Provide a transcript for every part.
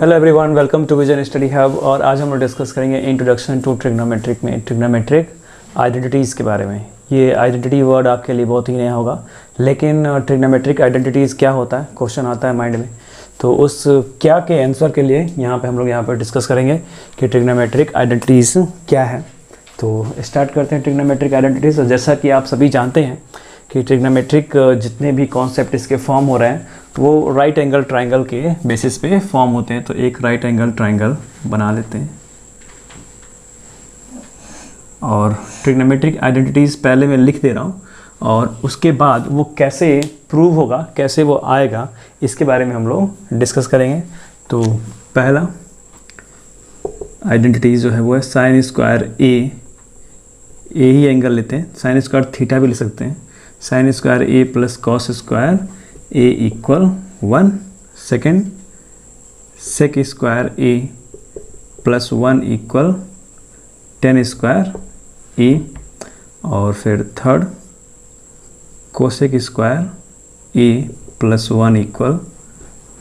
Hello everyone, welcome to Vision Study Hub. और आज हम लोग डिस्कस करेंगे इंट्रोडक्शन टू ट्रिग्नोमेट्रिक में ट्रिग्नोमेट्रिक आइडेंटिटीज़ के बारे में। ये आइडेंटिटी वर्ड आपके लिए बहुत ही नया होगा, लेकिन ट्रिग्नोमेट्रिक आइडेंटिटीज़ क्या होता है, क्वेश्चन आता है माइंड में, तो उस क्या के आंसर के लिए यहाँ पे हम लोग यहाँ पर डिस्कस करेंगे कि ट्रिग्नोमेट्रिक आइडेंटिटीज़ क्या है। तो स्टार्ट करते हैं ट्रिग्नोमेट्रिक आइडेंटिटीज़। जैसा कि आप सभी जानते हैं कि ट्रिग्नोमेट्रिक जितने भी कॉन्सेप्ट इसके फॉर्म हो रहे हैं वो राइट एंगल ट्राइंगल के बेसिस पे फॉर्म होते हैं। तो एक राइट एंगल ट्राइंगल बना लेते हैं और ट्रिग्नोमेट्रिक आइडेंटिटीज़ पहले मैं लिख दे रहा हूँ, और उसके बाद वो कैसे प्रूव होगा, कैसे वो आएगा, इसके बारे में हम लोग डिस्कस करेंगे। तो पहला आइडेंटिटीज़ जो है वो है साइन स्क्वायर ए ही एंगल लेते हैं, साइन स्क्वायर थीटा भी ले सकते हैं। साइन स्क्वायर ए प्लस कॉस स्क्वायर ए इक्वल 1। सेकेंड, सेक स्क्वायर ए प्लस 1 इक्वल टेन स्क्वायर ए। और फिर थर्ड, कोसेक स्क्वायर ए प्लस 1 इक्वल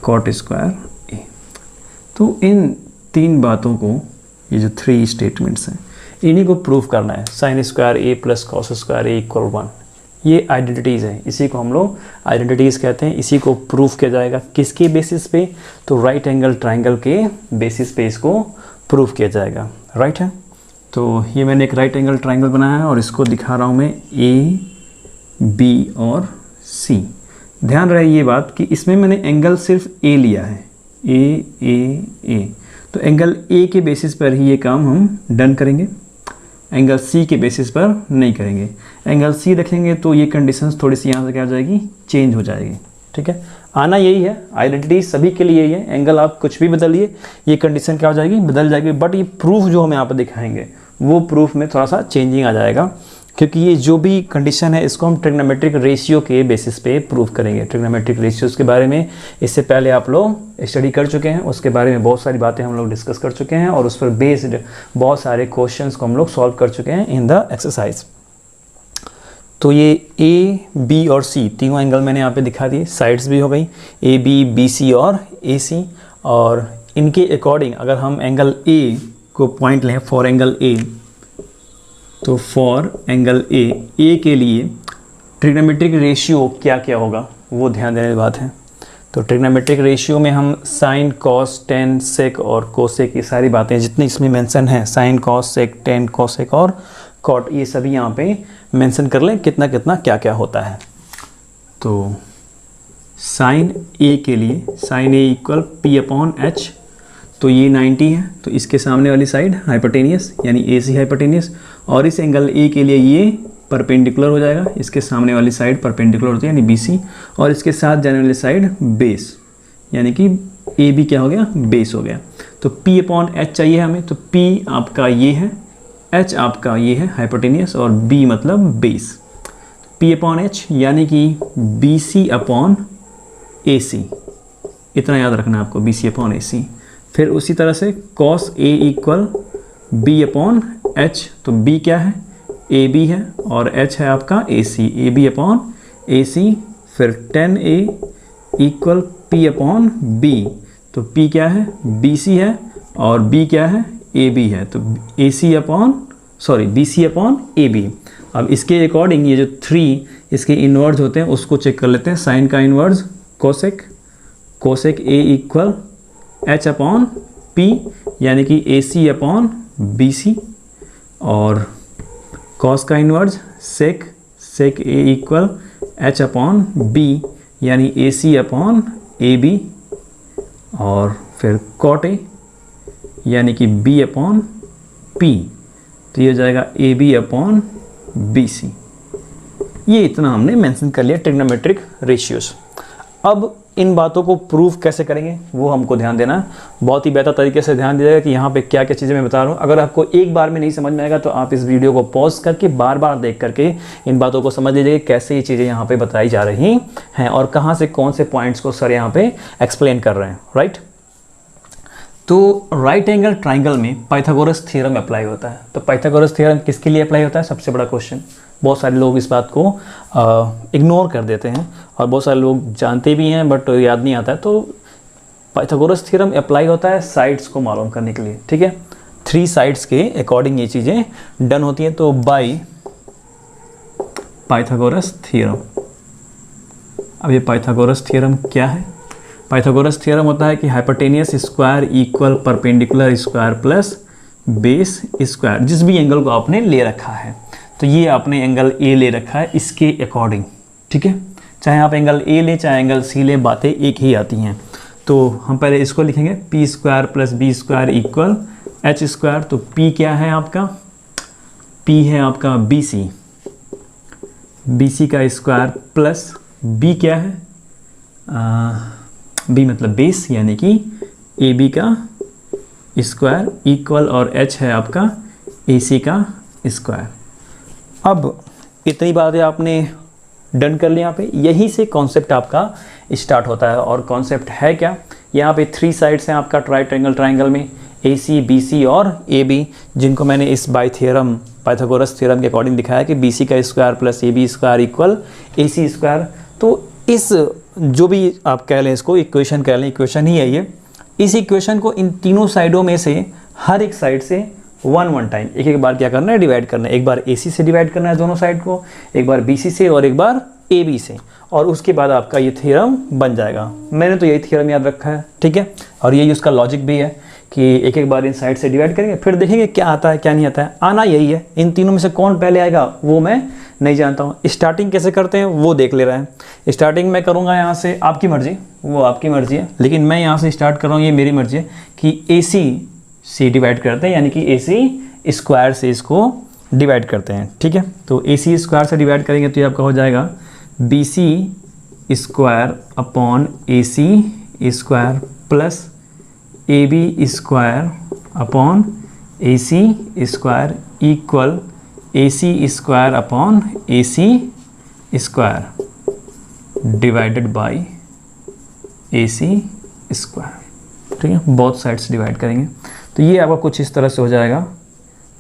कॉट स्क्वायर ए। तो इन तीन बातों को, ये जो थ्री स्टेटमेंट्स हैं, इन्हीं को प्रूव करना है। साइन स्क्वायर ए प्लस कॉस स्क्वायर ए इक्वल 1, ये आइडेंटिटीज़ हैं, इसी को हम लोग आइडेंटिटीज़ कहते हैं। इसी को प्रूफ किया जाएगा किसके बेसिस पे, तो राइट एंगल ट्राइंगल के बेसिस पे इसको प्रूफ किया जाएगा। राइट है, तो ये मैंने एक राइट एंगल ट्राइंगल बनाया है और इसको दिखा रहा हूँ मैं ए, बी और सी। ध्यान रहे ये बात कि इसमें मैंने एंगल सिर्फ ए लिया है, ए। तो एंगल ए के बेसिस पर ही ये काम हम डन करेंगे, एंगल सी के बेसिस पर नहीं करेंगे। एंगल सी रखेंगे तो ये कंडीशंस थोड़ी सी यहाँ से क्या हो जाएगी, चेंज हो जाएगी। ठीक है, आना यही है, आइडेंटिटी सभी के लिए यही है। एंगल आप कुछ भी बदलिए, ये कंडीशन क्या हो जाएगी, बदल जाएगी। बट ये प्रूफ जो हम यहाँ पर दिखाएंगे वो प्रूफ में थोड़ा सा चेंजिंग आ जाएगा, क्योंकि ये जो भी कंडीशन है इसको हम ट्रिग्नोमेट्रिक रेशियो के बेसिस पे प्रूव करेंगे। ट्रिग्नोमेट्रिक रेशियोज़ के बारे में इससे पहले आप लोग स्टडी कर चुके हैं, उसके बारे में बहुत सारी बातें हम लोग डिस्कस कर चुके हैं और उस पर बेस्ड बहुत सारे क्वेश्चंस को हम लोग सॉल्व कर चुके हैं इन द एक्सरसाइज। तो ये ए, बी और सी तीनों एंगल मैंने यहाँ पे दिखा दिए, साइड्स भी हो गई ए, बी, बी, सी और ए, सी। और इनके अकॉर्डिंग अगर हम एंगल ए को पॉइंट लें फॉर एंगल ए, तो फॉर एंगल ए के लिए ट्रिग्नोमेट्रिक रेशियो क्या क्या होगा वो ध्यान देने की बात है। तो ट्रिग्नोमेट्रिक रेशियो में हम साइन, कॉस, टेन, सेक और कोसेक, ये सारी बातें जितनी इसमें मेंशन है, साइन, कॉस, सेक, टेन, कोसेक और कॉट, ये सभी यहाँ पे मेंशन कर लें कितना कितना क्या क्या होता है। तो साइन ए के लिए साइन ए इक्वल पी अपॉन एच, तो ये 90 है, तो इसके सामने वाली साइड हाइपोटेनियस यानी ए सी हाइपोटेनियस, और इस एंगल ए के लिए ये परपेंडिकुलर हो जाएगा, इसके सामने वाली साइड परपेंडिकुलर होती है यानी बी सी, और इसके साथ जाने वाली साइड बेस यानी कि ए बी क्या हो गया, बेस हो गया। तो पी अपॉन एच चाहिए हमें, तो पी आपका ये है, एच आपका ये है हाइपोटेनियस और बी मतलब बेस। पी अपॉन एच यानी कि बी सी अपॉन ए सी, इतना याद रखना है आपको, बी सी अपॉन ए सी। फिर उसी तरह से cos A equal B upon H, तो बी क्या है, ए बी है, और एच है आपका A C, A B upon A सी। फिर टेन ए इक्वल पी अपॉन बी, तो पी क्या है, बी सी है, और बी क्या है, ए बी है, तो A C upon B C upon A B. अब इसके अकॉर्डिंग ये जो थ्री इसके इनवर्ड्स होते हैं उसको चेक कर लेते हैं। साइन का इनवर्ड्स कोसेक, कोसेक ए इक्वल एच अपॉन पी यानी कि ए सी अपॉन बी सी, और कॉस का इनवर्स सेक, सेक ए इक्वल एच अपॉन बी यानी ए सी अपॉन ए बी, और फिर कॉट ए यानी कि बी अपॉन पी, तो ये हो जाएगा A B upon B C. ये इतना हमने मेंशन कर लिया ट्रिग्नोमेट्रिक रेशियोज। अब इन बातों को प्रूफ कैसे करेंगे वो हमको ध्यान देना है, बहुत ही बेहतर तरीके से ध्यान दीजिएगा कि यहाँ पे क्या क्या चीज़ें मैं बता रहा हूँ। अगर आपको एक बार में नहीं समझ में आएगा तो आप इस वीडियो को पॉज करके बार बार देख करके इन बातों को समझ लीजिएगा कैसे ये चीज़ें यहाँ पे बताई जा रही हैं और कहाँ से कौन से पॉइंट्स को सर यहाँ पे एक्सप्लेन कर रहे हैं। राइट, तो राइट एंगल ट्राइंगल में पाइथागोरस थ्योरम अप्लाई होता है। तो पाइथागोरस थ्योरम किसके लिए अप्लाई होता है, सबसे बड़ा क्वेश्चन। बहुत सारे लोग इस बात को इग्नोर कर देते हैं और बहुत सारे लोग जानते भी हैं बट याद नहीं आता है। तो पाइथागोरस थ्योरम अप्लाई होता है साइड्स को मालूम करने के लिए, ठीक है। 3 साइड्स के अकॉर्डिंग ये चीज़ें डन होती हैं। तो बाय पाइथागोरस थ्योरम। अब ये पाइथागोरस थ्योरम क्या है? पाइथागोरस थ्योरम होता है कि hypotenuse square equal perpendicular square plus base square, जिस भी एंगल को आपने ले रखा है। तो ये आपने एंगल ए ले रखा है इसके अकॉर्डिंग, ठीक है। चाहे आप एंगल ए ले चाहे एंगल सी ले, बातें एक ही आती हैं। तो हम पहले इसको लिखेंगे P square plus B square equal H square. तो पी क्या है आपका? पी है आपका बी सी, बी सी का स्क्वायर प्लस बी क्या है? बी मतलब बेस, यानी कि ए बी का स्क्वायर इक्वल, और एच है आपका ए सी का स्क्वायर। अब इतनी बातें आपने डन कर लिया। यहाँ पे यहीं से कॉन्सेप्ट आपका स्टार्ट होता है। और कॉन्सेप्ट है क्या? यहाँ पे 3 साइड्स हैं आपका ट्राइंगल में, ए सी, बी सी और ए बी, जिनको मैंने इस बाय थ्योरम पाइथागोरस थ्योरम के अकॉर्डिंग दिखाया कि बी सी का square plus A B square equal A C square. तो इस जो भी आप कह लें इसको इक्वेशन कह लें, इक्वेशन ही है ये। इस इक्वेशन को इन तीनों साइडों में से हर एक साइड से 1 टाइम एक बार क्या करना है? डिवाइड करना है। एक बार ए सी से डिवाइड करना है दोनों साइड को, एक बार बी सी से और एक बार ए बी से, और उसके बाद आपका ये थ्योरम बन जाएगा। मैंने तो यही थ्योरम याद रखा है, ठीक है। और यही उसका लॉजिक भी है कि एक बार इन साइड से डिवाइड करेंगे, फिर देखेंगे क्या आता है क्या नहीं आता है। आना यही है। इन तीनों में से कौन पहले आएगा वो मैं नहीं जानता हूँ। स्टार्टिंग कैसे करते हैं वो देख ले रहे हैं। स्टार्टिंग मैं करूँगा यहाँ से, आपकी मर्जी, वो आपकी मर्जी है, लेकिन मैं यहाँ से स्टार्ट कर रहा हूँ, ये मेरी मर्जी है कि ए सी से डिवाइड करते हैं, यानी कि ए सी स्क्वायर से इसको डिवाइड करते हैं, ठीक है। तो ए सी स्क्वायर से डिवाइड करेंगे तो ये आपका हो जाएगा B C square upon A C square plus A B square upon A C square equal A C square upon A C square divided by A C square, ठीक है। Both sides divide करेंगे तो ये आपका कुछ इस तरह से हो जाएगा।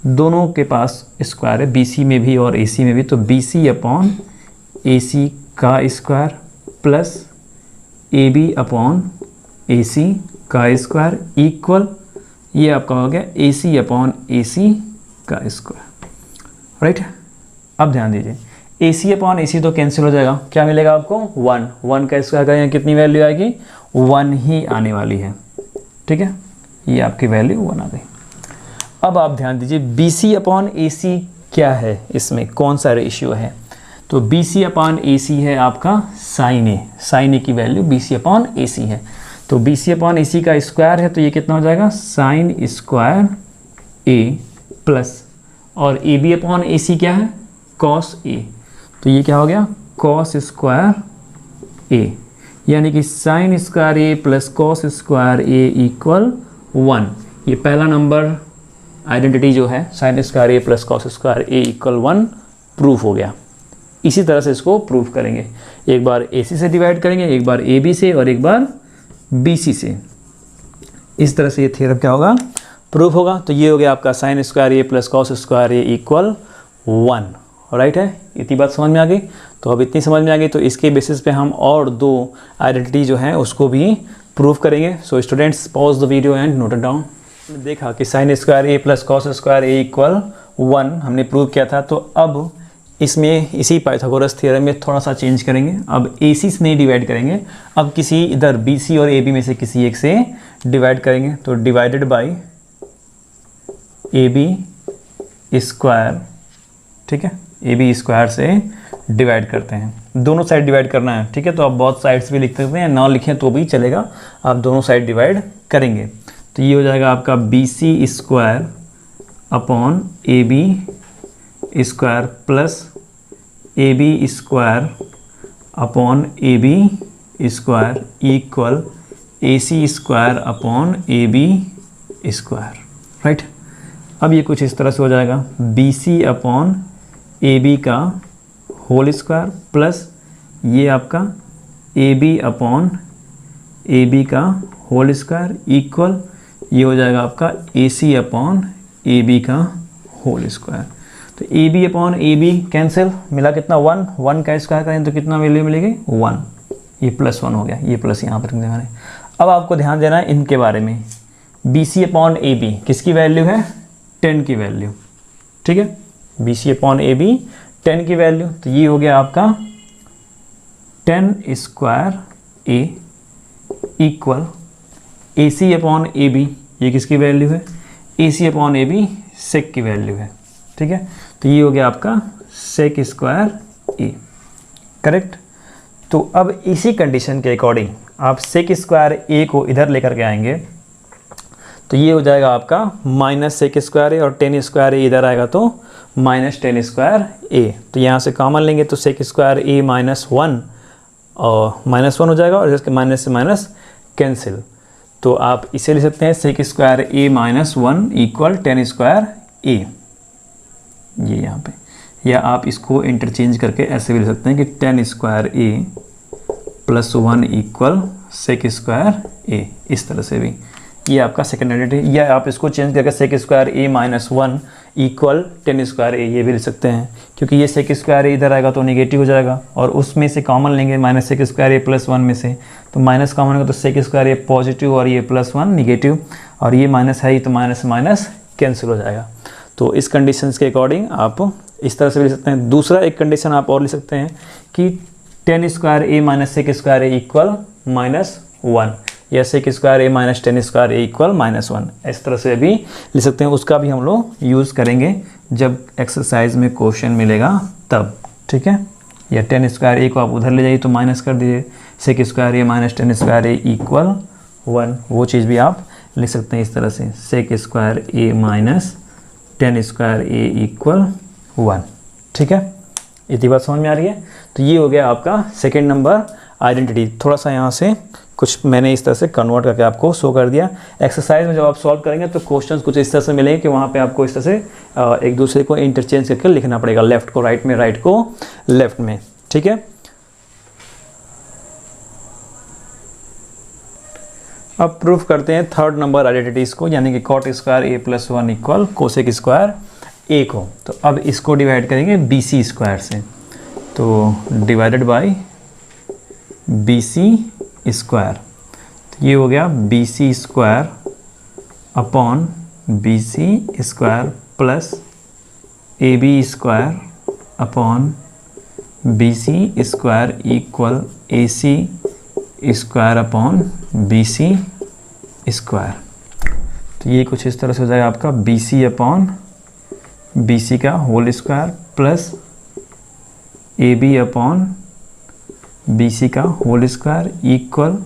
दोनों के पास स्क्वायर है, बी सी में भी और ए सी में भी, तो B C upon A C का square plus A B upon A C का स्क्वायर इक्वल ये आपका हो गया ए सी अपॉन ए सी का स्क्वायर, राइट। अब ध्यान दीजिए, ए सी अपॉन ए सी तो कैंसिल हो जाएगा, क्या मिलेगा आपको? 1 का स्क्वायर करेंगे कितनी वैल्यू आएगी? 1 ही आने वाली है, ठीक है। ये आपकी वैल्यू 1 आ गई। अब आप ध्यान दीजिए, बी सी अपॉन ए सी क्या है, इसमें कौन सा रेशियो है? तो बी सी अपॉन ए सी है आपका साइन ए, साइन ए की value B C upon A सी है। तो B C upon A C का स्क्वायर है तो ये कितना हो जाएगा? साइन स्क्वायर ए प्लस, और ए बी अपॉन ए सी क्या है? कॉस ए, तो ये क्या हो गया? कॉस स्क्वायर ए, यानी कि साइन स्क्वायर ए प्लस कॉस स्क्वायर ए इक्वल 1। ये पहला नंबर आइडेंटिटी जो है साइन स्क्वायर ए प्लस कॉस स्क्वायर ए इक्वल 1 प्रूफ हो गया। इसी तरह से इसको प्रूफ करेंगे, एक बार ए सी से डिवाइड करेंगे, एक बार ए बी से और एक बार बी सी से। इस तरह से ये थ्योरम क्या होगा? प्रूफ होगा। तो ये हो गया आपका साइन स्क्वायर ए प्लस कॉस स्क्वायर ए इक्वल 1, राइट है। इतनी बात समझ में आ गई। तो अब इतनी समझ में आ गई तो इसके बेसिस पे हम और 2 आइडेंटिटी जो हैं उसको भी प्रूफ करेंगे। So students pause the video and note it down. देखा कि साइन स्क्वायर ए प्लस कॉस स्क्वायर ए इक्वल 1 हमने प्रूव किया था। तो अब इसमें इसी पाइथागोरस थ्योरम में थोड़ा सा चेंज करेंगे। अब ए सी से नहीं डिवाइड करेंगे, अब किसी इधर बी सी और ए बी में से किसी एक से डिवाइड करेंगे। तो divided by A B square, ठीक है। ए बी स्क्वायर से डिवाइड करते हैं, दोनों साइड डिवाइड करना है, ठीक है। तो आप बहुत साइड्स भी लिख सकते हैं, ना लिखें तो भी चलेगा, आप दोनों साइड डिवाइड करेंगे। तो ये हो जाएगा आपका B C square upon A B square plus A B square upon A B square equal A C square upon A B square, right. अब ये कुछ इस तरह से हो जाएगा, B C upon A B का होल स्क्वायर प्लस ये आपका A B upon A B का होल स्क्वायर इक्वल ये हो जाएगा आपका A C upon A B का होल स्क्वायर। तो ए B upon A B cancel, मिला कितना? 1 का स्क्वायर करें तो कितना वैल्यू मिलेगी? 1। ये +1 हो गया, ये प्लस यहाँ पर मैंने। अब आपको ध्यान देना है इनके बारे में, BC/AB किसकी वैल्यू है, 10 की वैल्यू, ठीक है, BC/AB 10 की वैल्यू, तो ये हो गया आपका 10² A इक्वल AC/AB, ये किसकी वैल्यू है, AC/AB सेक की वैल्यू है, ठीक है, तो ये हो गया आपका sec² A, करेक्ट। तो अब इसी कंडीशन के अकॉर्डिंग आप sec² A को इधर लेकर के आएंगे, तो ये हो जाएगा आपका -sec² A, और 10² A इधर आएगा तो -10² A, तो यहाँ से कॉमन लेंगे तो sec² A -1 और -1 हो जाएगा, और इसके माइनस से माइनस कैंसिल, तो आप इसे ले सकते हैं sec² A -1 इक्वल 10² A, ये यहाँ पे, या आप इसको इंटरचेंज करके ऐसे भी ले सकते हैं कि 10² A + 1 इक्वल sec² A, इस तरह से भी, ये आपका सेकेंड आइडेंटिटी, या आप इसको चेंज करके sec² A -1 इक्वल 10² A ये भी ले सकते हैं, क्योंकि ये sec² A इधर आएगा तो नेगेटिव हो जाएगा, और उसमें से कॉमन लेंगे -sec² A +1 में से, तो माइनस कॉमन होगा तो sec² A पॉजिटिव और ये +1 नेगेटिव, और ये माइनस है ही तो माइनस से माइनस कैंसिल हो जाएगा। तो इस कंडीशंस के अकॉर्डिंग आप इस तरह से भी ले सकते हैं। दूसरा एक कंडीशन आप और ले सकते हैं कि 10² A -sec² A इक्वल -1, या sec² A -10² A इक्वल -1, इस तरह से भी ले सकते हैं। उसका भी हम लोग यूज़ करेंगे जब एक्सरसाइज में क्वेश्चन मिलेगा तब, ठीक है। या 10² A को आप उधर ले जाइए तो माइनस कर दीजिए, sec² A -10² A इक्वल 1, वो चीज़ भी आप ले सकते हैं इस तरह से, sec² A -10² A इक्वल 1, ठीक है। इतनी बात समझ में आ रही है। तो ये हो गया आपका सेकेंड नंबर आइडेंटिटी। थोड़ा सा यहाँ से कुछ मैंने इस तरह से कन्वर्ट करके आपको शो कर दिया। एक्सरसाइज में जब आप सॉल्व करेंगे तो क्वेश्चंस कुछ इस तरह से मिलेंगे कि वहाँ पे आपको इस तरह से एक दूसरे को इंटरचेंज करके लिखना पड़ेगा, लेफ्ट को राइट में, राइट को लेफ्ट में, ठीक है। अब प्रूफ करते हैं थर्ड नंबर आइडेंटिटीज को, यानी कि cot² A + 1 equal cosec² A को। तो अब इसको डिवाइड करेंगे BC² से, तो डिवाइडेड बाय BC², तो ये हो गया BC² upon BC² plus AB² upon BC² equal AC² upon BC²। तो ये कुछ इस तरह से हो जाएगा आपका BC अपॉन BC का whole square plus AB upon BC का whole square equal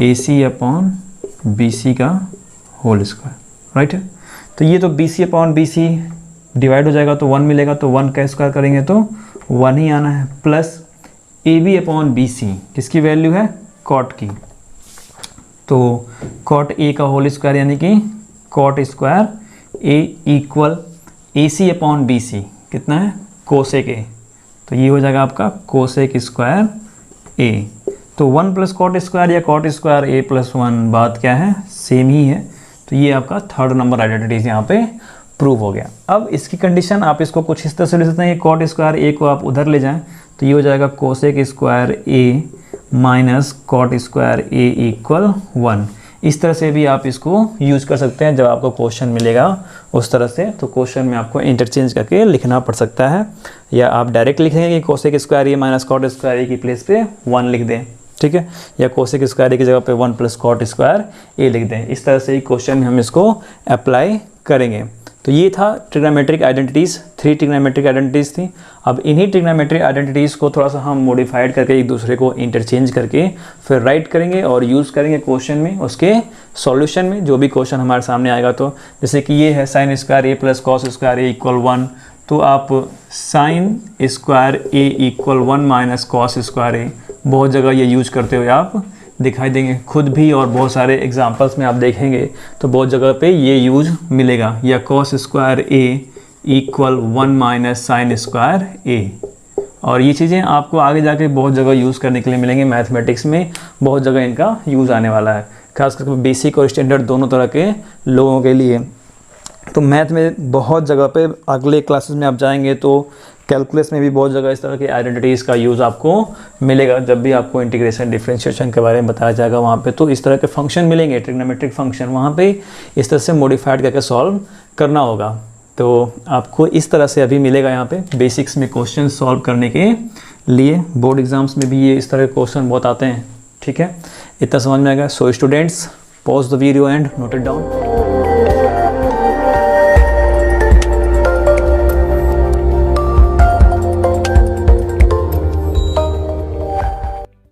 AC upon BC का होल स्क्वायर, राइट है। तो ये तो BC अपॉन BC डिवाइड हो जाएगा तो 1 मिलेगा, तो 1 का स्क्वायर करेंगे तो 1 ही आना है, प्लस AB अपॉन BC किसकी वैल्यू है, cot की, तो cot A का होल स्क्वायर यानी कि cot² A equal AC upon BC कितना है, cosec A, तो ये हो जाएगा आपका cosec² A। तो 1 + cot² या cot² A + 1 बात क्या है, सेम ही है। तो ये आपका थर्ड नंबर आइडेंटिटीज यहाँ पे प्रूव हो गया। अब इसकी कंडीशन आप इसको कुछ इस तरह से ले सकते हैं, cot² A को आप उधर ले जाएं तो ये हो जाएगा cosec² A minus cot² A equal 1। इस तरह से भी आप इसको यूज़ कर सकते हैं जब आपको क्वेश्चन मिलेगा उस तरह से। तो क्वेश्चन में आपको इंटरचेंज करके लिखना पड़ सकता है, या आप डायरेक्ट लिख देंगे कि cosec² A minus cot² A की प्लेस पे 1 लिख दें, ठीक है, या cosec² A की जगह पे 1 + cot² A लिख दें। इस तरह से ही क्वेश्चन में हम इसको अप्लाई करेंगे। तो ये था ट्रिग्नोमेट्रिक आइडेंटिटीज़, 3 ट्रिग्नोमेट्रिक आइडेंटिटीज़ थी। अब इन्हीं ट्रिग्नोमेट्रिक आइडेंटिटीज़ को थोड़ा सा हम मॉडिफाइड करके एक दूसरे को इंटरचेंज करके फिर राइट करेंगे और यूज़ करेंगे क्वेश्चन में, उसके सॉल्यूशन में जो भी क्वेश्चन हमारे सामने आएगा। तो जैसे कि ये है sin² A + cos² A equal 1, तो आप sin² A equal 1 minus cos² A बहुत जगह ये यूज करते हुए आप दिखाई देंगे खुद भी, और बहुत सारे एग्जांपल्स में आप देखेंगे तो बहुत जगह पे ये यूज मिलेगा। या cos² A equal 1 minus sin² A, और ये चीज़ें आपको आगे जाके बहुत जगह यूज़ करने के लिए मिलेंगे। मैथमेटिक्स में बहुत जगह इनका यूज़ आने वाला है, खास करके बेसिक और स्टैंडर्ड दोनों तरह के लोगों के लिए। तो मैथ में बहुत जगह पे अगले क्लासेस में आप जाएंगे तो कैलकुलस में भी बहुत जगह इस तरह की आइडेंटिटीज़ का यूज़ आपको मिलेगा। जब भी आपको इंटीग्रेशन डिफरेंशिएशन के बारे में बताया जाएगा वहाँ पे, तो इस तरह के फंक्शन मिलेंगे, ट्रिग्नोमेट्रिक फंक्शन, वहाँ पे इस तरह से मॉडिफाइड करके सॉल्व करना होगा। तो आपको इस तरह से अभी मिलेगा यहाँ पे बेसिक्स में क्वेश्चन सॉल्व करने के लिए। बोर्ड एग्जाम्स में भी ये इस तरह के क्वेश्चन बहुत आते हैं, ठीक है। इतना समझ में आएगा। So students, pause the video and note it down.